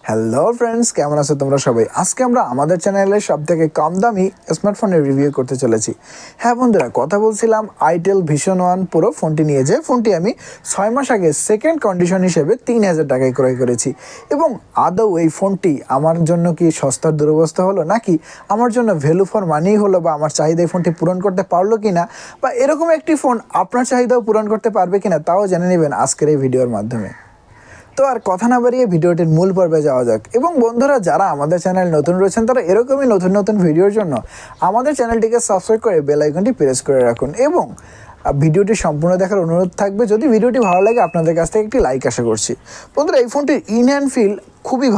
Hello friends, কেমন আছো তোমরা সবাই? আজকে আমরা আমাদের চ্যানেলে সবথেকে কম দামি স্মার্টফোনের রিভিউ করতে চলেছি। হ্যাঁ বন্ধুরা, কথা বলছিলাম আইটেল ভিশন 1 প্রো ফোনটি নিয়ে। যে ফোনটি আমি 6 মাস আগে সেকেন্ড কন্ডিশন হিসেবে 3000 টাকায় ক্রয় করেছি। এবং আদৌ এই ফোনটি আমার জন্য কি সস্তার দুরবস্থা হলো, নাকি আমার জন্য ভ্যালু ফর মানি হলো, বা আমার চাহিদা এই ফোনটি পূরণ করতে পারলো কি না, বা এরকম একটি ফোন আপনার চাহিদাও পূরণ করতে পারবে কিনা, তাও জেনে নেবেন আজকের এই ভিডিওর মাধ্যমে। তো আর কথা না বাড়িয়ে ভিডিওটির মূল পর্বে যাওয়া যাক। এবং বন্ধুরা, যারা আমাদের চ্যানেল নতুন রয়েছেন তারা এরকমই নতুন নতুন ভিডিওর জন্য আমাদের চ্যানেলটিকে সাবস্ক্রাইব করে বেল আইকনটি প্রেস করে রাখুন। এবং ভিডিওটি সম্পূর্ণ দেখার অনুরোধ থাকবে। যদি ভিডিওটি ভালো লাগে আপনাদের কাছ থেকে একটি লাইক আশা করছি। বন্ধুরা, এই ফোনটির ইন হ্যান্ড ফিল খুবই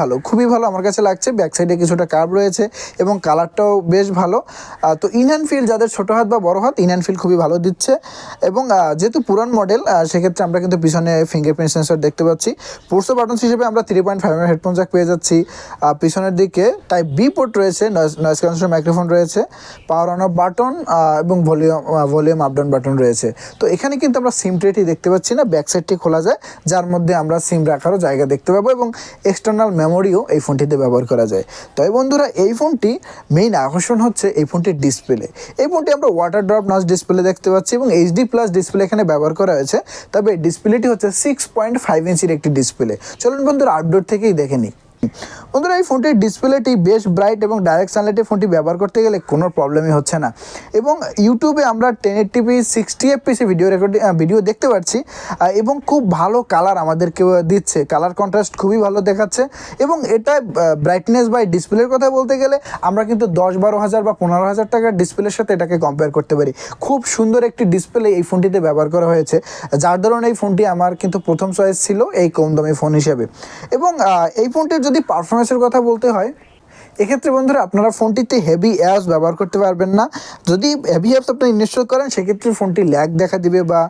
ভালো আমার কাছে লাগছে। ব্যাক সাইডে কিছুটা কার্ভ রয়েছে এবং কালারটাও বেশ ভালো। তো ইন হ্যান্ড ফিল, যাদের ছোটো হাত বা বড় হাত, ইন হ্যান্ড ফিল খুবই ভালো দিচ্ছে। এবং যেহেতু পুরান মডেল, সেক্ষেত্রে আমরা কিন্তু পিছনে ফিঙ্গারপ্রিন্ট সেন্সর দেখতে পাচ্ছি। পোর্টস বাটনস হিসেবে আমরা 3.5 হেডফোন জ্যাক পেয়ে যাচ্ছি। পিছনের দিকে টাইপ বি পোর্ট রয়েছে, নয়েজ ক্যান্সেলেশন মাইক্রোফোন রয়েছে, পাওয়ার অন অফ বাটন এবং ভলিউম আপ ডাউন বাটন রয়েছে। তো এখানে কিন্তু আমরা সিম ট্রেটি দেখতে পাচ্ছি না, ব্যাক সাইডটি খোলা যায়, যার মধ্যে আমরা সিম রাখারও জায়গা দেখতে পাবো। এবং এক্সটার্নাল মেমোরিও এই ফোনটিতে ব্যবহার করা যায়। তবে বন্ধুরা, এই ফোনটি মেইন আকর্ষণ হচ্ছে এই ফোনটির ডিসপ্লে। এই ফোনটি আমরা ওয়াটার ড্রপ নচ ডিসপ্লে দেখতে পাচ্ছি এবং এইচডি প্লাস ডিসপ্লে এখানে ব্যবহার করা হয়েছে। তবে ডিসপ্লেটি হচ্ছে 6.5 ইঞ্চির একটি ডিসপ্লে। চলুন বন্ধুরা, আউটডোর থেকেই দেখে নিই। বন্ধুরা, এই ফোনটির ডিসপ্লেটি বেশ ব্রাইট এবং ডাইরেক্ট সানলাইটে ফোনটি ব্যবহার করতে গেলে কোনো প্রবলেমই হচ্ছে না। এবং ইউটিউবে আমরা 1080p 60 fps ভিডিও দেখতে পাচ্ছি এবং খুব ভালো কালার আমাদেরকে দিচ্ছে। কালার কন্ট্রাস্ট খুবই ভালো দেখাচ্ছে। এবং এটা ব্রাইটনেস বাই ডিসপ্লের কথা বলতে গেলে আমরা কিন্তু 10-12 হাজার বা 15 হাজার টাকার ডিসপ্লের সাথে এটাকে কম্পেয়ার করতে পারি। খুব সুন্দর একটি ডিসপ্লে এই ফোনটিতে ব্যবহার করা হয়েছে, যার ধরনের এই ফোনটি আমার কিন্তু প্রথম চয়েস ছিল এই কম দামি ফোন হিসেবে। এবং এই ফোনটির যদি পারফরমেন্সের কথা বলতে হয়, এক্ষেত্রে বন্ধুরা আপনারা ফোনটিতে হেভি অ্যাপস ব্যবহার করতে পারবেন না। যদি হেভি অ্যাপস আপনি ইনস্টল করেন, সেক্ষেত্রে ফোনটি ল্যাগ দেখা দিবে বা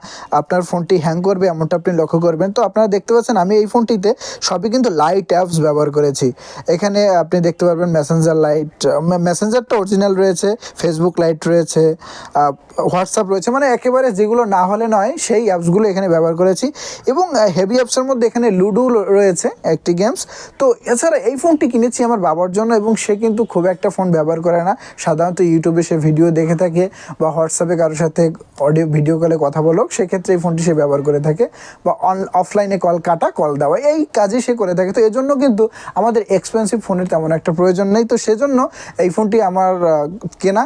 আপনার ফোনটি হ্যাং করবে, এমনটা আপনি লক্ষ্য করবেন। তো আপনারা দেখতে পাচ্ছেন আমি এই ফোনটিতে সবই কিন্তু লাইট অ্যাপস ব্যবহার করেছি। এখানে আপনি দেখতে পারবেন মেসেঞ্জারটা অরিজিনাল রয়েছে, ফেসবুক লাইট রয়েছে, হোয়াটসঅ্যাপ রয়েছে, মানে একেবারে যেগুলো না হলে নয় সেই অ্যাপসগুলো এখানে ব্যবহার করেছি। এবং হেভি অ্যাপসের মধ্যে এখানে লুডো রয়েছে একটি গেমস। তো এছাড়া এই ফোনটি কিনেছি আমার বাবার জন্য, এবং সে কিন্তু খুব একটা ফোন ব্যবহার করে না। সাধারণত ইউটিউবে সে ভিডিও দেখে থাকে বা হোয়াটসঅ্যাপে কারোর সাথে ভিডিও কলে কথা বলো, সেক্ষেত্রে এই ফোনটি সে ব্যবহার করে থাকে, বা অফলাইনে কল দেওয়া, এই কাজে সে করে থাকে। তো এজন্য কিন্তু আমাদের এক্সপেন্সিভ ফোনের তেমন একটা প্রয়োজন নেই। তো সেজন্য এই ফোনটি আমার কেনা।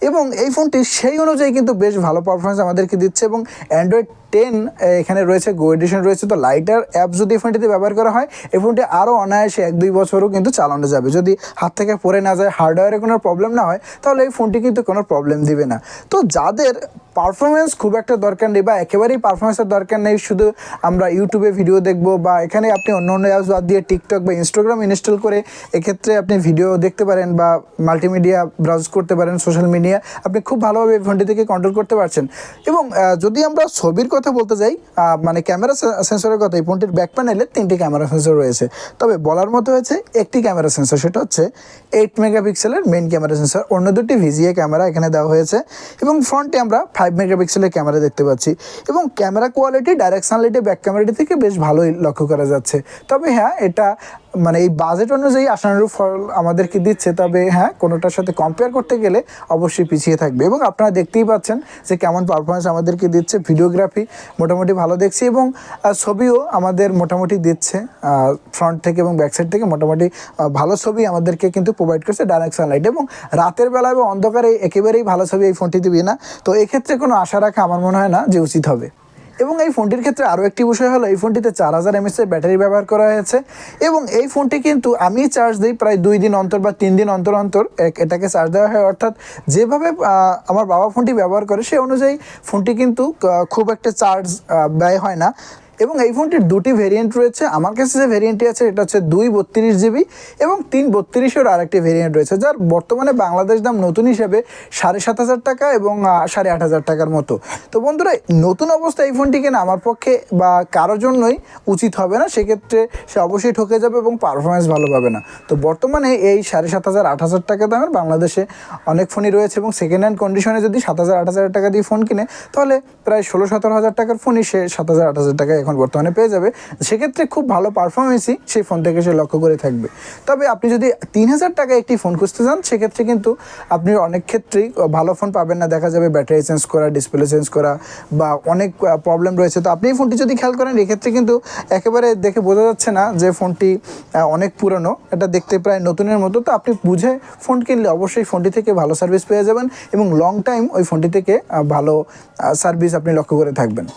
এবং এই ফোনটি সেই অনুযায়ী কিন্তু বেশ ভালো পারফরমেন্স আমাদেরকে দিচ্ছে। এবং অ্যান্ড্রয়েড 10 এখানে রয়েছে, গো এডিশন রয়েছে। তো লাইটার অ্যাপ যদি এই ফোনটিতে ব্যবহার করা হয়, এই ফোনটি আরও অনায়াসে 1-2 বছরও কিন্তু চালানো যাবে। যদি হাত থেকে পড়ে না যায়, হার্ডওয়্যারে কোনো প্রবলেম না হয়, তাহলে এই ফোনটি কিন্তু কোনো প্রবলেম দিবে না। তো যাদের পারফরমেন্স খুব একটা দরকার নেই বা একেবারেই পারফরমেন্সের দরকার নেই, শুধু আমরা ইউটিউবে ভিডিও দেখবো, বা এখানে আপনি অন্য অ্যাপস বাদ দিয়ে টিকটক বা ইনস্টাগ্রাম ইনস্টল করে এক্ষেত্রে আপনি ভিডিও দেখতে পারেন বা মাল্টিমিডিয়া ব্রাউজ করতে পারেন, সোশ্যাল মিডিয়া আপনি খুব ভালোভাবে এই ফোনটি থেকে কন্ট্রোল করতে পারছেন। এবং যদি আমরা ছবির কথা বলতে যাই, মানে ক্যামেরা সেন্সরের কথা, এই ফোনটির ব্যাক প্যানেলে 3টি ক্যামেরা সেন্সর রয়েছে। তবে বলার মতো হয়েছে একটি ক্যামেরা সেন্সর, সেটা হচ্ছে 8 মেগাপিক্সেলের মেইন ক্যামেরা সেন্সর। অন্য দুটি ভিজিএ ক্যামেরা এখানে দেওয়া হয়েছে। এবং ফ্রন্টে আমরা 5 মেগাপিক্সেলের ক্যামেরা দেখতে পাচ্ছি। এবং ক্যামেরা কোয়ালিটি ডাইরেক্ট সানলাইটে ব্যাক ক্যামেরাটি থেকে বেশ ভালোই লক্ষ্য করা যাচ্ছে। তবে হ্যাঁ, এটা মানে এই বাজেট অনুযায়ী আশানুরূপ ফল আমাদেরকে দিচ্ছে। তবে হ্যাঁ, কোনোটার সাথে কম্পেয়ার করতে গেলে অবশ্যই পিছিয়ে থাকবে। এবং আপনারা দেখতেই পাচ্ছেন যে কেমন পারফরমেন্স আমাদেরকে দিচ্ছে। ভিডিওগ্রাফি মোটামুটি ভালো দেখছি, এবং ছবিও আমাদের মোটামুটি দিচ্ছে। ফ্রন্ট থেকে এবং ব্যাক সাইড থেকে মোটামুটি ভালো ছবি আমাদেরকে কিন্তু প্রোভাইড করছে ডাইরেক্ট সানলাইট। এবং রাতের বেলা এবং অন্ধকারে একেবারেই ভালো ছবি এই ফোনটি দিবে না। তো এক্ষেত্রে কোনো আশা রাখা আমার মনে হয় না যে উচিত হবে। এবং এই ফোনটির ক্ষেত্রে আরও একটি বিষয় হলো, এই ফোনটিতে 4000 mAh ব্যাটারি ব্যবহার করা হয়েছে। এবং এই ফোনটি কিন্তু আমি চার্জ দিই প্রায় 2 দিন অন্তর বা 3 দিন অন্তর এটাকে চার্জ দেওয়া হয়। অর্থাৎ যেভাবে আমার বাবা ফোনটি ব্যবহার করে সেই অনুযায়ী ফোনটি কিন্তু খুব একটা চার্জ ব্যয় হয় না। এবং এই ফোনটির দুটি ভেরিয়েন্ট রয়েছে। আমার কাছে যে ভেরিয়েন্টটি আছে এটা হচ্ছে 2 32GB এবং 3 32-এর আরেকটি ভেরিয়েন্ট রয়েছে, যার বর্তমানে বাংলাদেশ দাম নতুন হিসেবে 7,500 টাকা এবং 8,500 টাকার মতো। তো বন্ধুরা, নতুন অবস্থায় এই ফোনটি কেনা আমার পক্ষে বা কারোর জন্যই উচিত হবে না। সেক্ষেত্রে সে অবশ্যই ঠকে যাবে এবং পারফরমেন্স ভালো পাবে না। তো বর্তমানে এই 7,500-8,000 টাকা দামের বাংলাদেশে অনেক ফোনই রয়েছে, এবং সেকেন্ড হ্যান্ড কন্ডিশনে যদি 7,000-8,000 টাকা দিয়ে ফোন কিনে, তাহলে প্রায় 16-17 হাজার টাকার ফোনই সে 7,000-8,000 টাকায় এখন বর্তমানে পেয়ে যাবে, সেক্ষেত্রে খুব ভালো পারফরমেন্সই সেই ফোন থেকে সে লক্ষ্য করে থাকবে। তবে আপনি যদি 3000 টাকায় একটি ফোন খুঁজতে চান, সেক্ষেত্রে কিন্তু আপনি অনেক ক্ষেত্রেই ভালো ফোন পাবেন না। দেখা যাবে ব্যাটারি চেঞ্জ করা, ডিসপ্লে চেঞ্জ করা বা অনেক প্রবলেম রয়েছে। তো আপনি এই ফোনটি যদি খেয়াল করেন, এক্ষেত্রে কিন্তু একেবারে দেখে বোঝা যাচ্ছে না যে ফোনটি অনেক পুরনো, এটা দেখতে প্রায় নতুনের মতো। তো আপনি বুঝে ফোন কিনলে অবশ্যই ফোনটি থেকে ভালো সার্ভিস পেয়ে যাবেন এবং লং টাইম ওই ফোনটি থেকে ভালো সার্ভিস আপনি লক্ষ্য করে থাকবেন।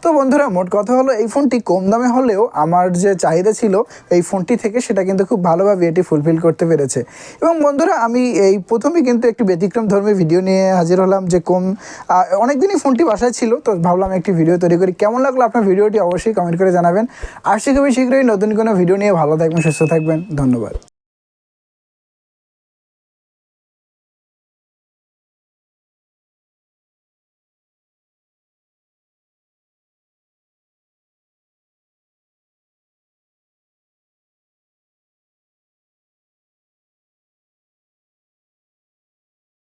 তো বন্ধুরা, মোট কথা হলো এই ফোনটি কম দামে হলেও আমার যে চাহিদা ছিল এই ফোনটি থেকে, সেটা কিন্তু খুব ভালোভাবে এটি ফুলফিল করতে পেরেছে। এবং বন্ধুরা, আমি এই প্রথমেই কিন্তু একটি ব্যতিক্রম ধর্মী ভিডিও নিয়ে হাজির হলাম যে অনেকদিনই ফোনটি বাসায় ছিল, তো ভাবলাম একটি ভিডিও তৈরি করি। কেমন লাগলো আপনার ভিডিওটি অবশ্যই কমেন্ট করে জানাবেন। আর খুবই শীঘ্রই নতুন কোনো ভিডিও নিয়ে ভালো থাকবেন, সুস্থ থাকবেন। ধন্যবাদ।